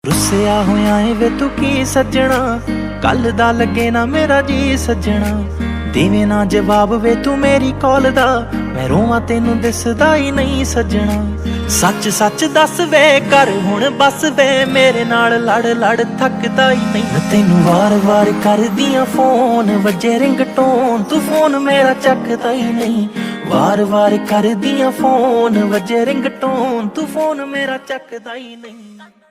रुसिया होया है वे तू की सज्जणा, कल दा लगे ना मेरा जी सज्जणा। देवे ना जवाब वे तू मेरी कॉल दा, मैं रोवां तेनू दिसदा ही नहीं सज्जणा। सच सच दस वे कर हुण बस वे, मेरे नाल लड़ लड़ थकदा ही नहीं। तेनू वार वार कर दियां फोन, वजे रिंगटोन तू फोन मेरा चकदा ही नहीं। वार वार कर दियां फोन, वजे रिंगटोन तू फोन मेरा चकदा ही नहीं।